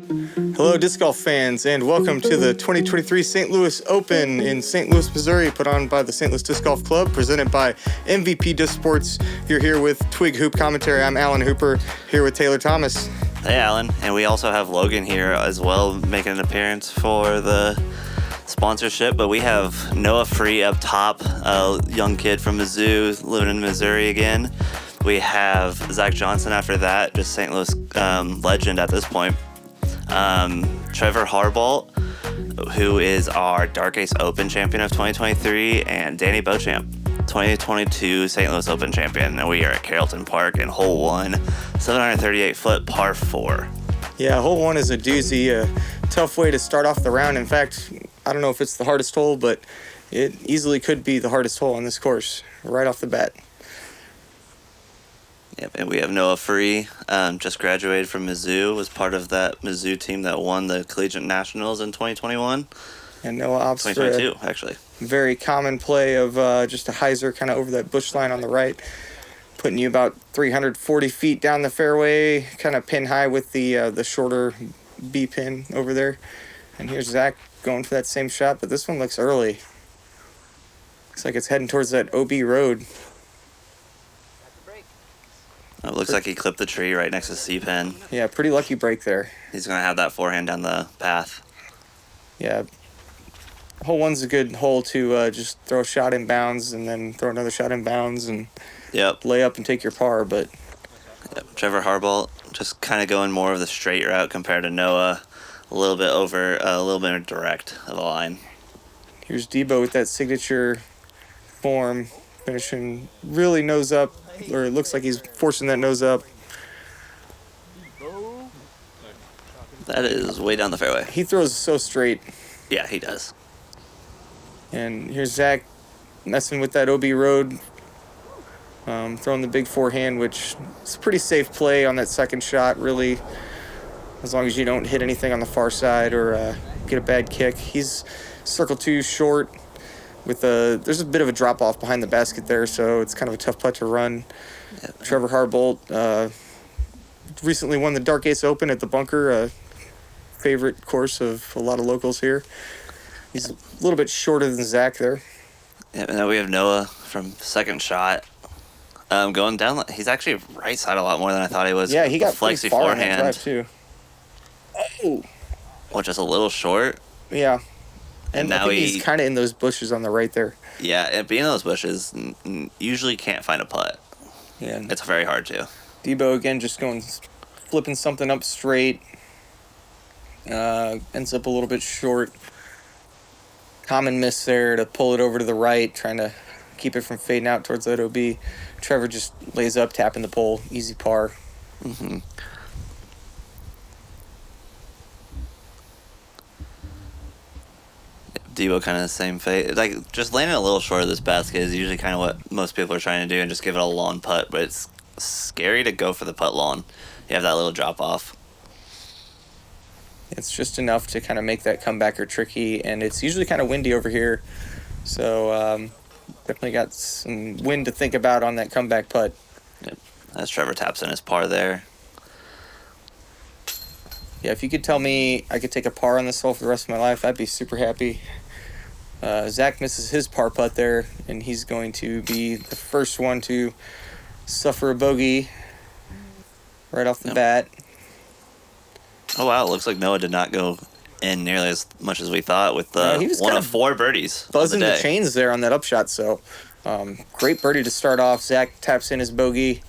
Hello, disc golf fans, and welcome to the 2023 St. Louis Open in St. Louis, Missouri, put on by the St. Louis Disc Golf Club, presented by MVP Disc Sports. You're here with Twig Hoop Commentary. I'm Alan Hooper, here with Taylor Thomas. Hey, Alan, and we also have Logan here as well, making an appearance for the sponsorship, but we have Noah Free up top, a young kid from Mizzou, living in Missouri again. We have Zackeriath Johnson after that, just St. Louis legend at this point. Trevor Harbolt, who is our Dark Ace Open champion of 2023, and Danny Beauchamp, 2022 St. Louis Open champion. And we are at Carrollton Park in hole 1, 738-foot par 4. Yeah, hole 1 is a doozy, a tough way to start off the round. In fact, I don't know if it's the hardest hole, but it easily could be the hardest hole on this course, right off the bat. Yep, and we have Noah Free, just graduated from Mizzou, was part of that Mizzou team that won the Collegiate Nationals in 2021. And Noah opts 2022, actually. Very common play of just a hyzer kind of over that bush line on the right, putting you about 340 feet down the fairway, kind of pin high with the shorter B pin over there. And here's Zach going for that same shot, but this one looks early. Looks like it's heading towards that OB road. It looks like he clipped the tree right next to C-Pen. Yeah, pretty lucky break there. He's going to have that forehand down the path. Yeah. Hole 1's a good hole to just throw a shot in bounds and then throw another shot in bounds and lay up and take your par. But Trevor Harbolt just kind of going more of the straight route compared to Noah. A little bit direct of the line. Here's Debo with that signature form, finishing really nose up, or it looks like he's forcing that nose up. That is way down the fairway. He throws so straight. Yeah, he does. And here's Zach messing with that OB road, throwing the big forehand, which is a pretty safe play on that second shot, really, as long as you don't hit anything on the far side or get a bad kick. He's circle 2 short. There's a bit of a drop-off behind the basket there, so it's kind of a tough putt to run. Yep. Trevor Harbolt recently won the Dark Ace Open at the Bunker, a favorite course of a lot of locals here. He's a little bit shorter than Zach there. Yeah, and then we have Noah from second shot. Going down, he's actually right side a lot more than I thought he was. Yeah, he got flexy far forehand. on that drive too. Oh. Well, just a little short. Yeah. And now I think he's kind of in those bushes on the right there. Yeah, and being in those bushes, usually can't find a putt. Yeah. It's very hard to. Debo again just flipping something up straight. Ends up a little bit short. Common miss there to pull it over to the right, trying to keep it from fading out towards that OB. Trevor just lays up, tapping the pole, easy par. Mm-hmm. Debo kind of the same fate. Like, just landing a little short of this basket is usually kind of what most people are trying to do and just give it a long putt, but it's scary to go for the putt long. You have that little drop off. It's just enough to kind of make that comebacker tricky, and it's usually kind of windy over here, so definitely got some wind to think about on that comeback putt. Yep. As Trevor taps in his par there. Yeah, if you could tell me I could take a par on this hole for the rest of my life, I'd be super happy. Zach misses his par putt there, and he's going to be the first one to suffer a bogey right off the bat. Oh, wow. It looks like Noah did not go in nearly as much as we thought with one of 4 birdies. Buzzing the chains there on that upshot, so great birdie to start off. Zach taps in his bogey.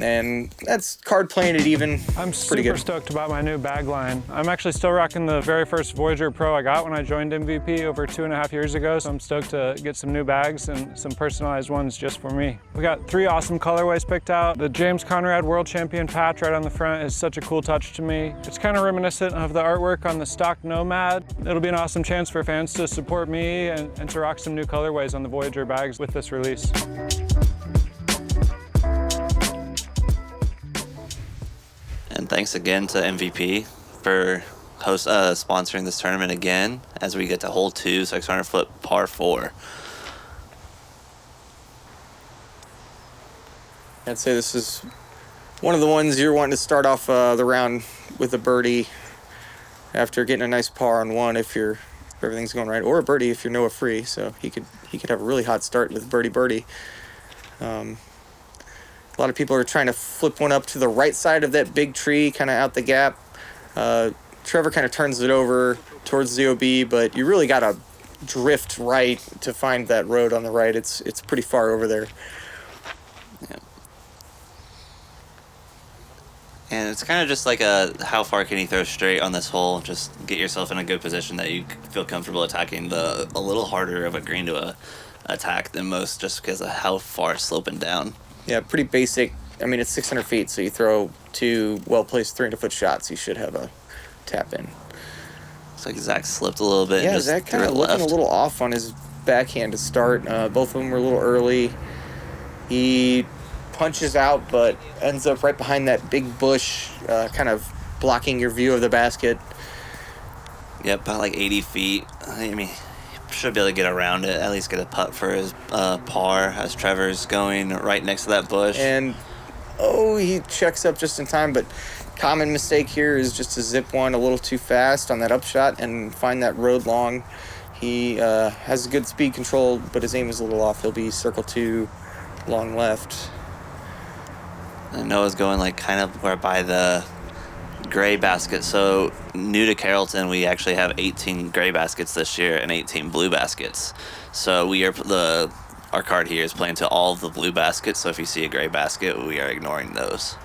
And that's card playing it even. I'm pretty super good. stoked about my new bag line. I'm actually still rocking the very first Voyager Pro I got when I joined MVP over 2.5 years ago. So I'm stoked to get some new bags and some personalized ones just for me. We got 3 awesome colorways picked out. The James Conrad World Champion patch right on the front is such a cool touch to me. It's kind of reminiscent of the artwork on the stock Nomad. It'll be an awesome chance for fans to support me and to rock some new colorways on the Voyager bags with this release. And thanks again to MVP for sponsoring this tournament again as we get to hole 2, 600-foot par 4. I'd say this is one of the ones you're wanting to start off the round with a birdie after getting a nice par on one if everything's going right, or a birdie if you're Noah free. So he could have a really hot start with birdie. A lot of people are trying to flip one up to the right side of that big tree, kind of out the gap. Trevor kind of turns it over towards the OB, but you really got to drift right to find that road on the right. It's pretty far over there. Yeah. And it's kind of just like how far can you throw straight on this hole? Just get yourself in a good position that you feel comfortable attacking a little harder of a green to attack than most, just because of how far it's sloping down. Yeah, pretty basic. I mean, it's 600 feet, so you throw 2 well-placed 300-foot shots, you should have a tap in. It's like Zach slipped a little bit. Yeah, and just Zach kind of threw it looking left. a little off on his backhand to start. Both of them were a little early. He punches out, but ends up right behind that big bush, kind of blocking your view of the basket. Yep, about like 80 feet. I mean, he should be able to get around it, at least get a putt for his par as Trevor's going right next to that bush. And, he checks up just in time, but common mistake here is just to zip one a little too fast on that upshot and find that road long. He has good speed control, but his aim is a little off. He'll be circle 2, long left. And Noah's going like kind of where by the gray basket. So new to Carrollton, we actually have 18 gray baskets this year and 18 blue baskets. So our card here is playing to all of the blue baskets. So if you see a gray basket, we are ignoring those.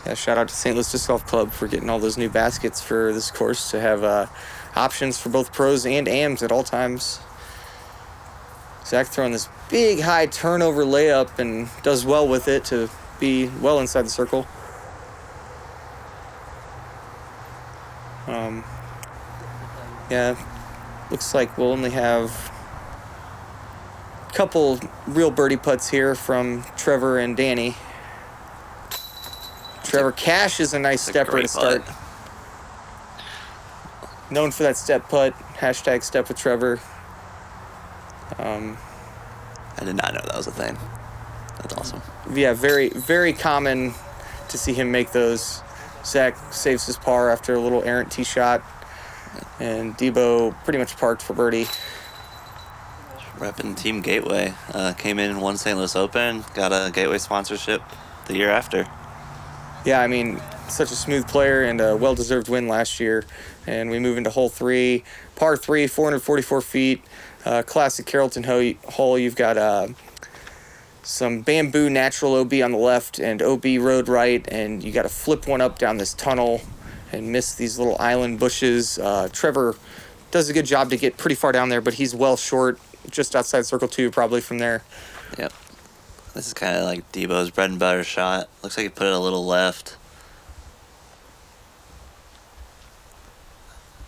Yeah, shout out to St. Louis Disc Golf Club for getting all those new baskets for this course to have options for both pros and AMs at all times. Zach throwing this big high turnover layup and does well with it to be well inside the circle. Yeah, looks like we'll only have a couple real birdie putts here from Trevor and Danny. Trevor Cash is a nice stepper to start. Putt. Known for that step putt. Hashtag step with Trevor. I did not know that was a thing. That's awesome. Yeah, very, very common to see him make those. Zach saves his par after a little errant tee shot. And Debo pretty much parked for birdie. Repping Team Gateway. Came in and won St. Louis Open. Got a Gateway sponsorship the year after. Yeah, I mean, such a smooth player and a well-deserved win last year. And we move into hole 3. Par 3, 444 feet. Classic Carrollton hole. You've got some bamboo natural OB on the left and OB road right. And you got to flip one up down this tunnel and miss these little island bushes. Trevor does a good job to get pretty far down there, but he's well short, just outside circle 2 probably from there. Yep. This is kind of like Debo's bread and butter shot. Looks like he put it a little left.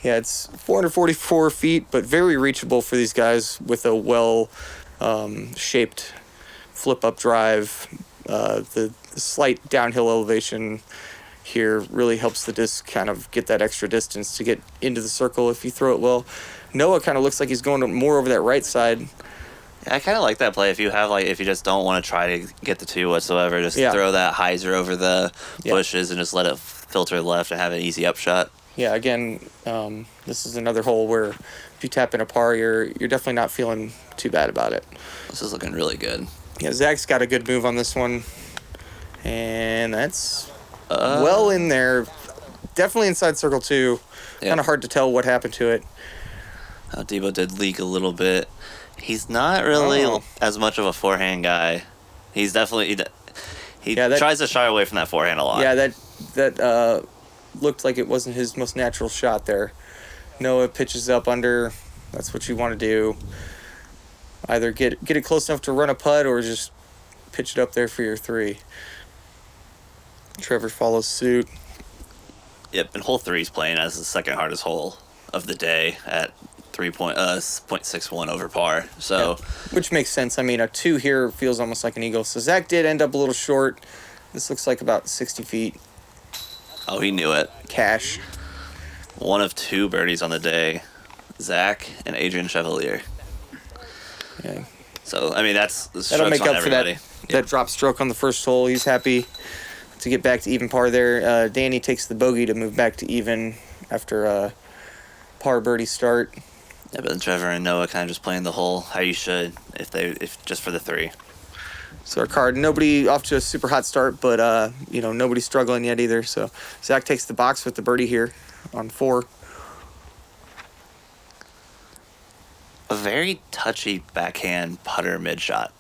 Yeah, it's 444 feet, but very reachable for these guys with a well-shaped flip-up drive. The slight downhill elevation here really helps the disc kind of get that extra distance to get into the circle if you throw it well. Noah kind of looks like he's going more over that right side. Yeah, I kind of like that play. If you just don't want to try to get the 2 whatsoever, just throw that hyzer over the bushes and just let it filter left and have an easy upshot. Yeah, again, this is another hole where if you tap in a par, you're definitely not feeling too bad about it. This is looking really good. Yeah, Zach's got a good move on this one, and that's well in there. Definitely inside circle 2. Yeah. Kind of hard to tell what happened to it. Debo did leak a little bit. He's not really as much of a forehand guy. He's definitely he tries to shy away from that forehand a lot. Yeah, that looked like it wasn't his most natural shot there. Noah pitches up under. That's what you want to do. Either get it close enough to run a putt or just pitch it up there for your 3. Trevor follows suit. Yep, and hole 3 is playing as the second hardest hole of the day at 0.61 over par. So, which makes sense. I mean, a 2 here feels almost like an eagle. So Zach did end up a little short. This looks like about 60 feet. Oh, he knew it. Cash. One of 2 birdies on the day, Zach and Adrian Chevalier. Yeah. So, I mean, that'll make up for that drop stroke on the first hole. He's happy to get back to even par there. Danny takes the bogey to move back to even after a par birdie start. Yeah, but then Trevor and Noah kind of just playing the hole how you should if just for the 3. So our card, nobody off to a super hot start, but nobody's struggling yet either. So Zach takes the box with the birdie here on 4. A very touchy backhand putter mid shot.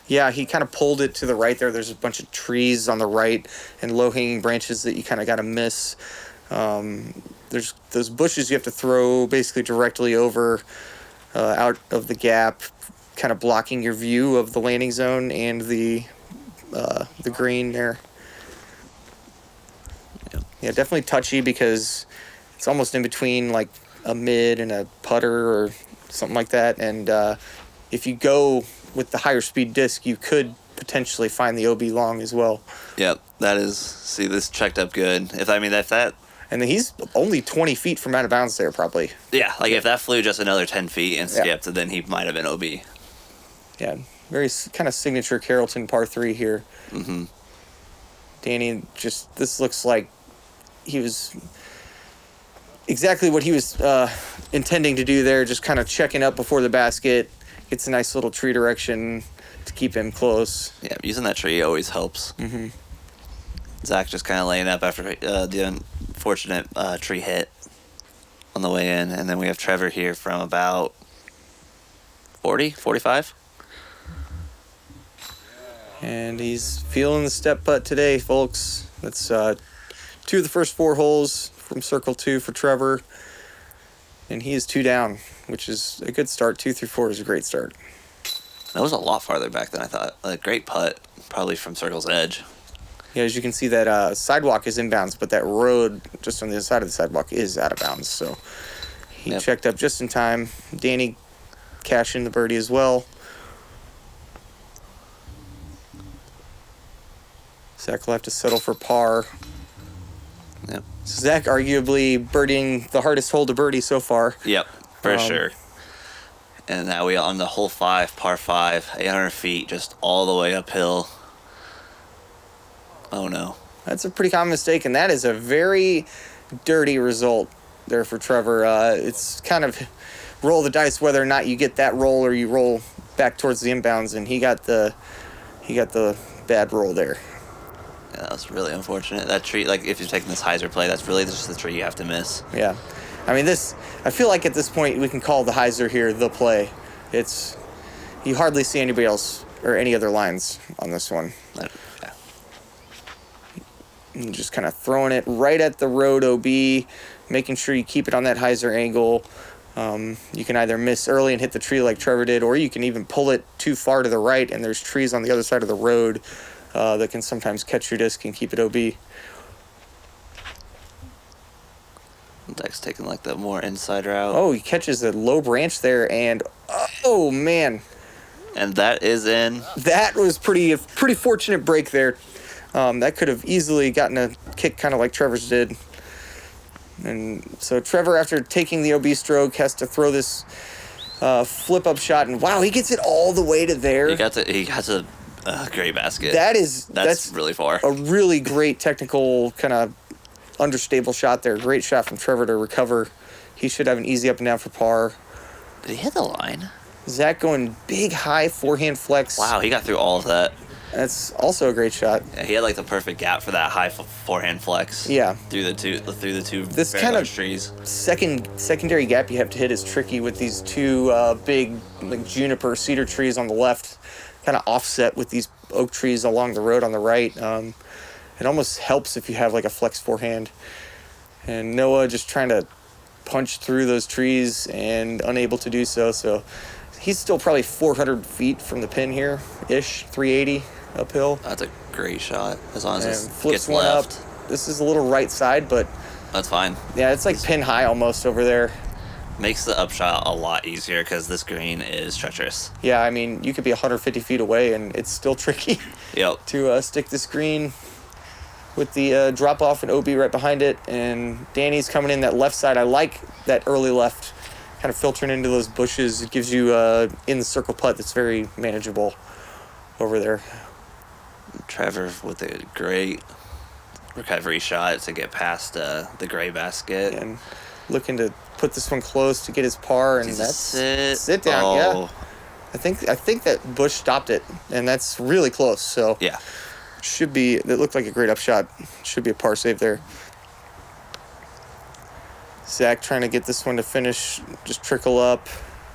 Yeah, he kind of pulled it to the right there. There's a bunch of trees on the right and low-hanging branches that you kind of got to miss. There's those bushes you have to throw basically directly over out of the gap, kind of blocking your view of the landing zone and the green there. Yeah, definitely touchy because it's almost in between like a mid and a putter or something like that. And if you go with the higher speed disc, you could potentially find the OB long as well. Yep, that is. See, this checked up good. If that. And then he's only 20 feet from out of bounds there, probably. Yeah, like if that flew just another 10 feet and skipped, then he might have been OB. Yeah, very kind of signature Carrollton par 3 here. Mm-hmm. Danny this looks like he was exactly what he was intending to do there, just kind of checking up before the basket. Gets a nice little tree direction to keep him close. Yeah, using that tree always helps. Mm-hmm. Zach just kind of laying up after the unfortunate tree hit on the way in. And then we have Trevor here from about 40, 45. And he's feeling the step putt today, folks. That's 2 of the first 4 holes from circle 2 for Trevor. And he is 2 down, which is a good start. 2 through 4 is a great start. That was a lot farther back than I thought. A great putt, probably from circle's edge. Yeah, as you can see, that sidewalk is inbounds, but that road just on the other side of the sidewalk is out of bounds. So he checked up just in time. Danny cashing the birdie as well. Zach will have to settle for par. Yep. So Zach arguably birdieing the hardest hole to birdie so far. Yep, for sure. And now we are on the hole 5, par 5, 800 feet, just all the way uphill. Oh no. That's a pretty common mistake, and that is a very dirty result there for Trevor. It's kind of roll the dice whether or not you get that roll or you roll back towards the inbounds, and he got the bad roll there. Yeah, that was really unfortunate. That tree, like if you're taking this hyzer play, that's really just the tree you have to miss. Yeah. I mean, I feel like at this point we can call the hyzer here the play. You hardly see anybody else or any other lines on this one. Yeah. And just kind of throwing it right at the road OB, making sure you keep it on that hyzer angle. You can either miss early and hit the tree like Trevor did, or you can even pull it too far to the right, and there's trees on the other side of the road that can sometimes catch your disc and keep it OB. Deck's taking like the more inside route. Oh, he catches a low branch there, and oh man, and that is in. That was a pretty fortunate break there. That could have easily gotten a kick, kind of like Trevor's did. And so Trevor, after taking the OB stroke, has to throw this flip-up shot, and wow, he gets it all the way to there. He got a great basket. That's really far. A really great technical kind of understable shot there. Great shot from Trevor to recover. He should have an easy up and down for par. Did he hit the line? Zach going big, high forehand flex. Wow, he got through all of that. That's also a great shot. Yeah, he had like the perfect gap for that high forehand flex. Yeah. Through the two. This very kind large of trees. Secondary gap you have to hit is tricky with these 2 big like juniper cedar trees on the left, kind of offset with these oak trees along the road on the right. It almost helps if you have like a flex forehand. And Noah just trying to punch through those trees and unable to do so. So he's still probably 400 feet from the pin here, ish, 380 uphill. That's a great shot, as long as And it flips gets one left. up. This is a little right side, but That's fine. yeah, it's like pin high almost over there. Makes the upshot a lot easier because this green is treacherous. Yeah, I mean, you could be 150 feet away and it's still tricky Yep. to stick this green with the drop off and OB right behind it. And Danny's coming in that left side. I like that early left, kind of filtering into those bushes. It gives you in the circle putt that's very manageable over there. Trevor with a great recovery shot to get past the gray basket. And looking to put this one close to get his par, and that's sit down. Oh. Yeah, I think that bush stopped it, and that's really close. So Yeah. should be. It looked like a great upshot. Should be a par save there. Zach trying to get this one to finish, just trickle up.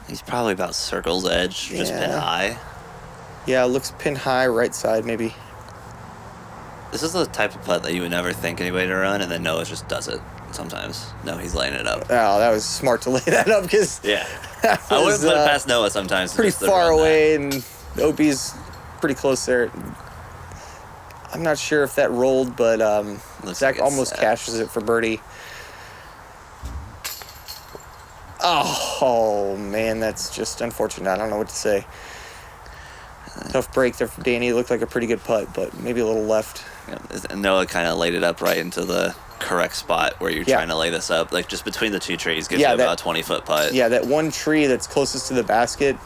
He's probably about circle's edge, just pin Yeah. high. Yeah, looks pin high, right side maybe. This is the type of putt that you would never think anybody to run, and then Noah just does it sometimes. No, he's laying it up. Oh, that was smart to lay that up because Yeah. that I wouldn't was put it past Noah sometimes. pretty just to far run that. away, and the OB's pretty close there. I'm not sure if that rolled, but Looks Zach like it's almost set. cashes it for birdie. Oh, man, that's just unfortunate. I don't know what to say. Tough break there for Danny. It looked like a pretty good putt, but maybe a little left. Yeah, and Noah kind of laid it up right into the correct spot where you're Yeah. trying to lay this up. Like, just between the two trees gives Yeah, you that- about a 20-foot putt. Yeah, that one tree that's closest to the basket,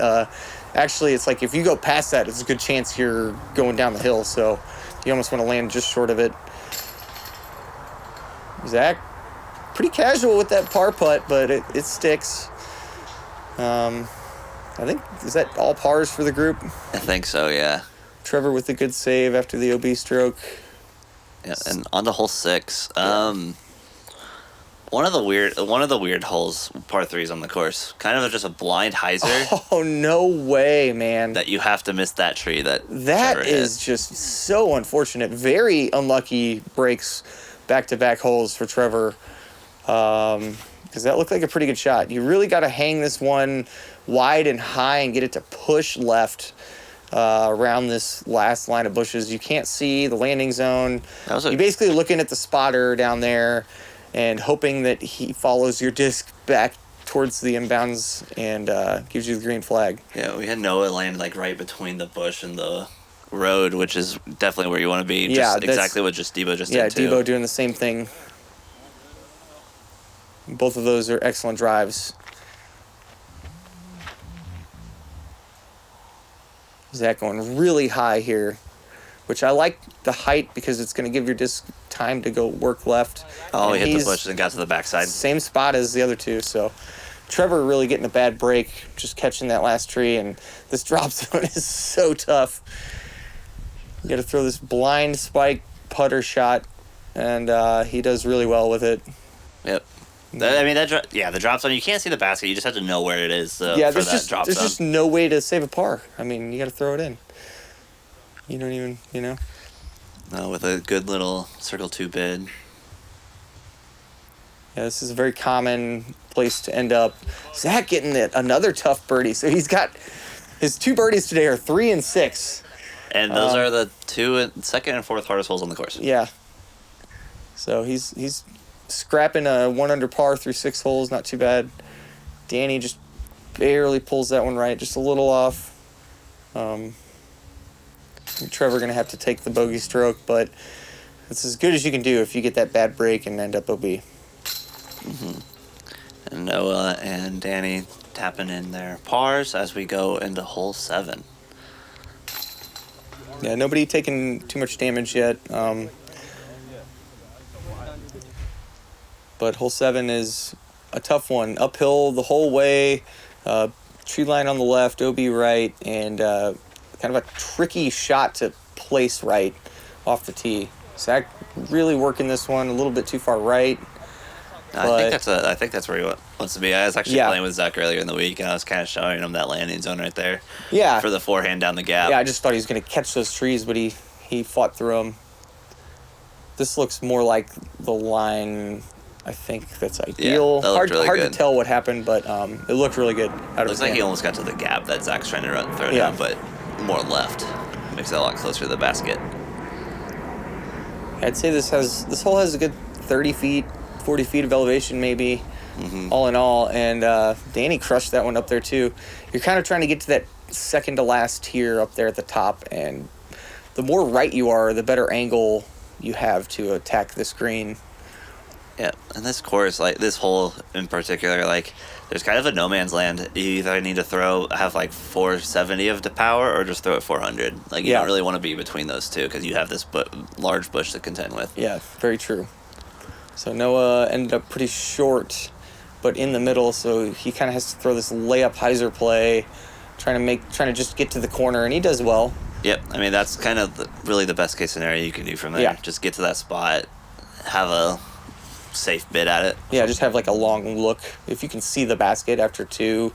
actually, it's like if you go past that, it's a good chance you're going down the hill, so you almost want to land just short of it. Zach, pretty casual with that par putt, but it sticks. I think, is that all pars for the group? I think so, yeah. Trevor with a good save after the OB stroke. Yeah, and on to hole 6. One of the weird holes, par 3s on the course. Kind of just a blind hyzer Oh, no way, man. that you have to miss that tree that That Trevor is hit. just so unfortunate. Very unlucky breaks, back-to-back holes for Trevor. Because that looked like a pretty good shot. You really got to hang this one wide and high and get it to push left around this last line of bushes. You can't see the landing zone. You're basically looking at the spotter down there and hoping that he follows your disc back towards the inbounds and gives you the green flag. Yeah, we had Noah land like right between the bush and the road, which is definitely where you want to be. Yeah, Just exactly what just Debo just Yeah, did too. Debo doing the same thing. Both of those are excellent drives. Zach going really high here, which I like the height because it's going to give your disc time to go work left. Oh, And he hit the he's bush and got to the backside. Same spot as the other two, so Trevor really getting a bad break, just catching that last tree, and this drop zone is so tough. You got to throw this blind spike putter shot, and he does really well with it. Yep. The drop zone, you can't see the basket. You just have to know where it is Yeah, for there's that drop there's zone. just no way to save a par. I mean, you got to throw it in. You don't even, With a good little circle 2 bid. Yeah, this is a very common place to end up. Zach getting another tough birdie. So he's got his 2 birdies today are 3 and 6. And those are the second and fourth hardest holes on the course. Yeah. So he's scrapping a 1 under par through 6 holes, not too bad. Danny just barely pulls that one right, just a little off. Trevor gonna have to take the bogey stroke, but it's as good as you can do if you get that bad break and end up OB. Mm-hmm. And Noah and Danny tapping in their pars as we go into hole 7. Yeah, nobody taking too much damage yet. But hole 7 is a tough one. Uphill the whole way, tree line on the left, OB right, and kind of a tricky shot to place right off the tee. Zach really working this one a little bit too far right. I think that's where he wants to be. I was actually playing with Zach earlier in the week, and I was kind of showing him that landing zone right there. Yeah. For the forehand down the gap. Yeah, I just thought he was going to catch those trees, but he fought through them. This looks more like the line. I think that's ideal. Yeah, that looked really hard good. to tell what happened, but it looked really good. Looks like he almost got to the gap that Zach's trying to throw Yeah. down, but more left. Makes it a lot closer to the basket. I'd say this hole has a good 30 feet, 40 feet of elevation maybe, all in all. And Danny crushed that one up there too. You're kind of trying to get to that second to last tier up there at the top, and the more right you are, the better angle you have to attack this green. Yeah, and this course, like this hole in particular, like there's kind of a no man's land. You either need to have like 470 of the power, or just throw it 400. Like you Yeah. don't really want to be between those two because you have this large bush to contend with. Yeah, very true. So Noah ended up pretty short, but in the middle, so he kind of has to throw this layup hyzer play, trying to just get to the corner, and he does well. Yep, I mean that's kind of really the best case scenario you can do from there. Yeah. Just get to that spot, have a safe bid at it. Yeah, just have like a long look. If you can see the basket after 2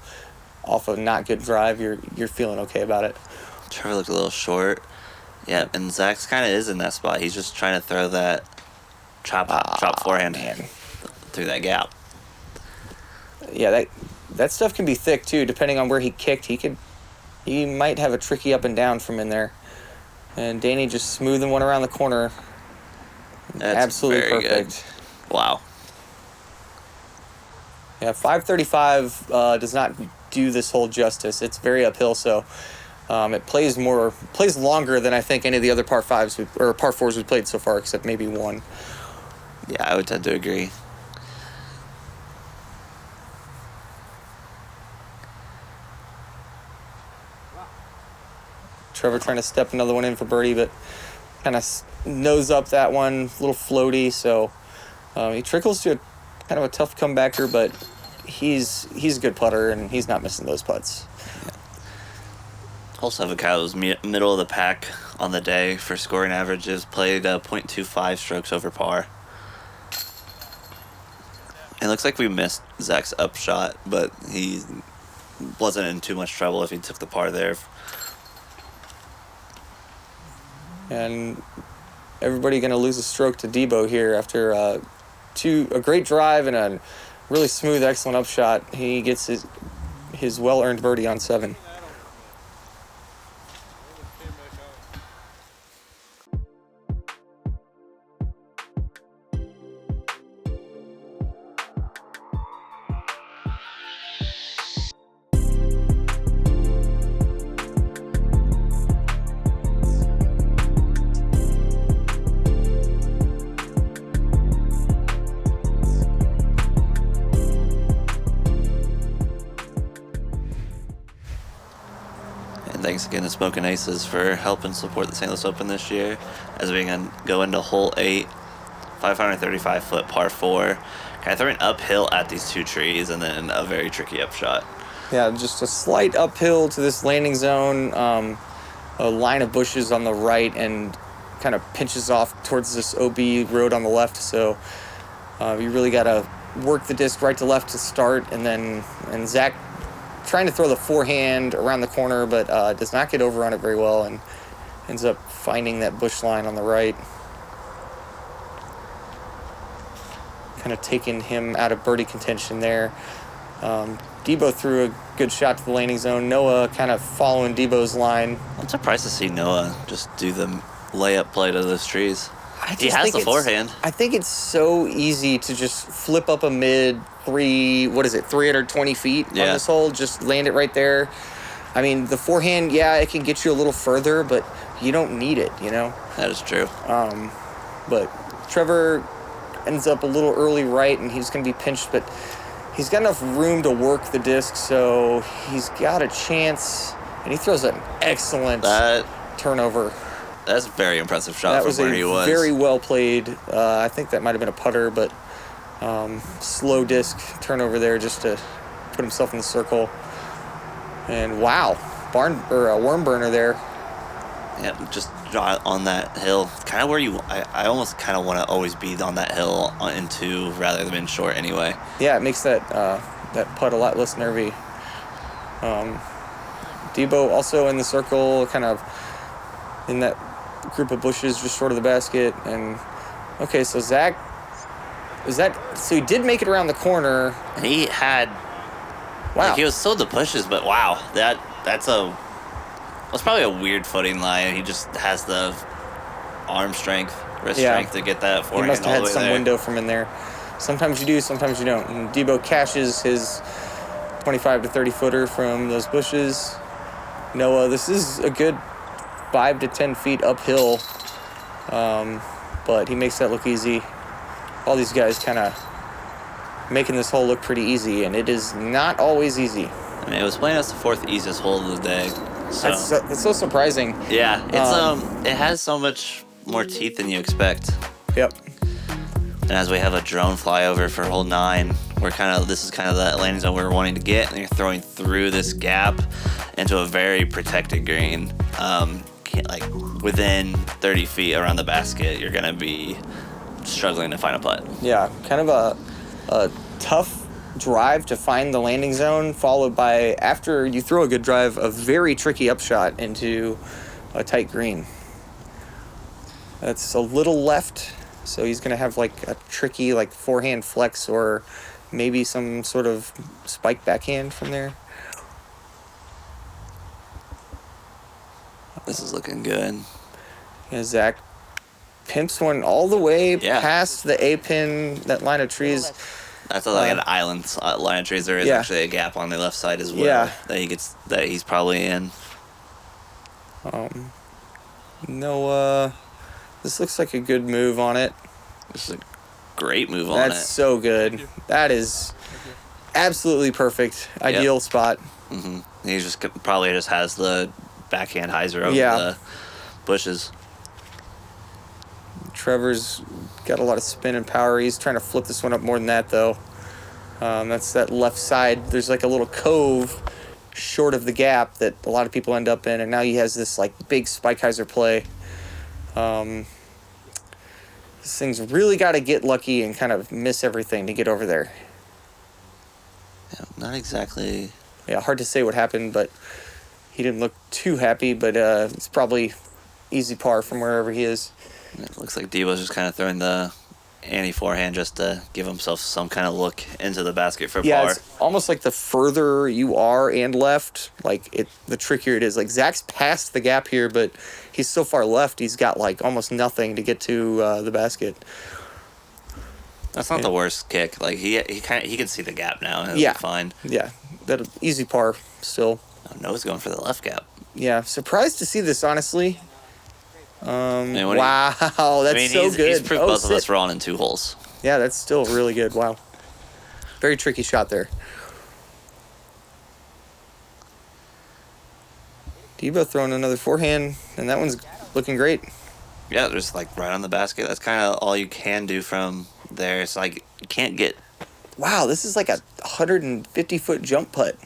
off a not good drive, you're feeling okay about it. Trevor looked a little short. Yeah, and Zach's kind of is in that spot. He's just trying to throw that chop forehand through that gap. Yeah, that stuff can be thick too, depending on where he kicked. He might have a tricky up and down from in there. And Danny just smoothing one around the corner. That's absolutely very perfect. Good. Wow. Yeah, 535 does not do this hole justice. It's very uphill, so it plays longer than I think any of the other par 5s or par 4s we played so far, except maybe one. Yeah, I would tend to agree. Trevor trying to step another one in for birdie, but kind of nose up that one, a little floaty. So he trickles to kind of a tough comebacker, but he's a good putter, and he's not missing those putts. Hole 7 was middle of the pack on the day for scoring averages, played 0.25 strokes over par. It looks like we missed Zach's upshot, but he wasn't in too much trouble if he took the par there. And everybody going to lose a stroke to Debo here after a great drive and a really smooth, excellent upshot. He gets his well-earned birdie on 7. Thanks again to Smokin' Aces for helping support the St. Louis Open this year as we can go into hole 8, 535-foot par 4, kind of throwing uphill at these 2 trees and then a very tricky upshot. Yeah, just a slight uphill to this landing zone, a line of bushes on the right, and kind of pinches off towards this OB road on the left. So you really got to work the disc right to left to start, and Zach trying to throw the forehand around the corner, but does not get over on it very well and ends up finding that bush line on the right. Kind of taking him out of birdie contention there. Debo threw a good shot to the landing zone. Noah kind of following Debo's line. I'm surprised to see Noah just do the layup play to those trees. He has the forehand. I think it's so easy to just flip up a mid 320 feet on this hole, just land it right there. I mean, the forehand, yeah, it can get you a little further, but you don't need it, you know? That is true. But Trevor ends up a little early right, and he's going to be pinched, but he's got enough room to work the disc, so he's got a chance, and he throws an excellent turnover. That's a very impressive shot That from was where he was. Very well played. I think that might have been a putter, but slow disc turnover there just to put himself in the circle. And wow, a worm burner there. Yeah, just draw on that hill. Kind of where I almost kind of want to always be on that hill into rather than short anyway. Yeah, it makes that putt a lot less nervy. Debo also in the circle, kind of in that group of bushes just short of the basket. And okay, so Zach, so he did make it around the corner. He had, wow, like, he was still the pushes, but wow, that's probably a weird footing line. He just has the arm strength, wrist strength to get that forehand. He must have had some there. window from in there. Sometimes you do, sometimes you don't. And Debo cashes his 25 to 30 footer from those bushes. Noah, this is a good 5 to 10 feet uphill, but he makes that look easy. all these guys kind of making this hole look pretty easy, and it is not always easy. I mean, it was playing us the 4th easiest hole of the day. So. That's so surprising. Yeah, it's it has so much more teeth than you expect. Yep. And as we have a drone flyover for hole 9, this is kind of the landing zone we're wanting to get, and you're throwing through this gap into a very protected green. Within 30 feet around the basket, you're gonna be struggling to find a putt. Yeah, kind of a tough drive to find the landing zone, followed by, after you throw a good drive, a very tricky upshot into a tight green. That's a little left, so he's going to have like a tricky like forehand flex or maybe some sort of spike backhand from there. This is looking good. Yeah, Zach pimps one all the way past the A-pin, that line of trees. That's like an island line of trees. There is actually a gap on the left side as well that he's probably in. No, this looks like a good move on it. This is a great move on it. That's so good. That is absolutely perfect. Ideal spot. Mm-hmm. He probably just has the backhand hyzer over the bushes. Trevor's got a lot of spin and power. He's trying to flip this one up more than that, though. That's that left side. There's like a little cove short of the gap that a lot of people end up in, and now he has this like big spike hyzer play. This thing's really got to get lucky and kind of miss everything to get over there. Yeah, not exactly. Yeah, hard to say what happened, but he didn't look too happy, but it's probably easy par from wherever he is. It looks like Debo's just kind of throwing the anti-forehand just to give himself some kind of look into the basket for par. Yeah, it's almost like the further you are and left, the trickier it is. Like, Zach's past the gap here, but he's so far left, he's got, like, almost nothing to get to the basket. That's not the worst kick. Like, he can see the gap now. It'll be fine. Yeah, that easy par still. Oh, Noah's going for the left gap. Yeah, surprised to see this, honestly. Wow, that's so good. He's proved both of us wrong in 2 holes. Yeah, that's still really good. Wow. Very tricky shot there. Debo throwing another forehand, and that one's looking great. Yeah, just like right on the basket. That's kind of all you can do from there. It's like you can't get... Wow, this is like a 150-foot jump putt.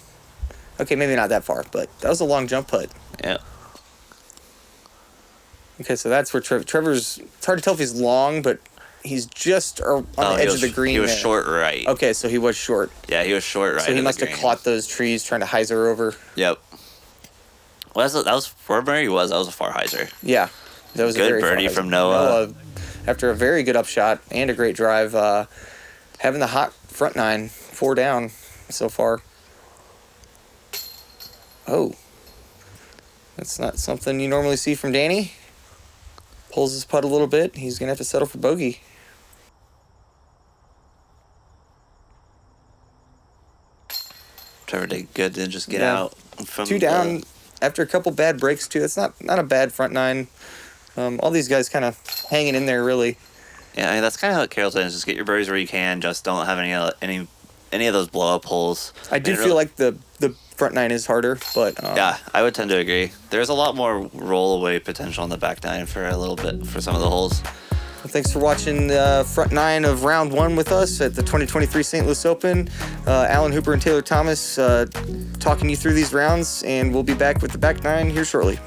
Okay, maybe not that far, but that was a long jump putt. Yeah. Okay, so that's where Trevor's... It's hard to tell if he's long, but he's just on the edge of the green. He was short right. Okay, so he was short. Yeah, he was short right. So he must have caught those trees trying to hyzer over. Yep. Well, that was for where he was. That was a far hyzer. Yeah, that was good a very birdie from Noah. After a very good upshot and a great drive, having the hot front 9, 4 down so far. Oh, that's not something you normally see from Danny. Pulls his putt a little bit. He's going to have to settle for bogey. Trevor did good to just get out from 2 down after a couple bad breaks, too. That's not a bad front 9. All these guys kind of hanging in there, really. Yeah, I mean, that's kind of how Carrollton is. Just get your birdies where you can. Just don't have any of those blow-up holes. I do feel like the front 9 is harder, but... yeah, I would tend to agree. There's a lot more roll-away potential on the back 9 for a little bit for some of the holes. Well, thanks for watching the front 9 of round 1 with us at the 2023 St. Louis Open. Alan Hooper and Taylor Thomas talking you through these rounds, and we'll be back with the back 9 here shortly.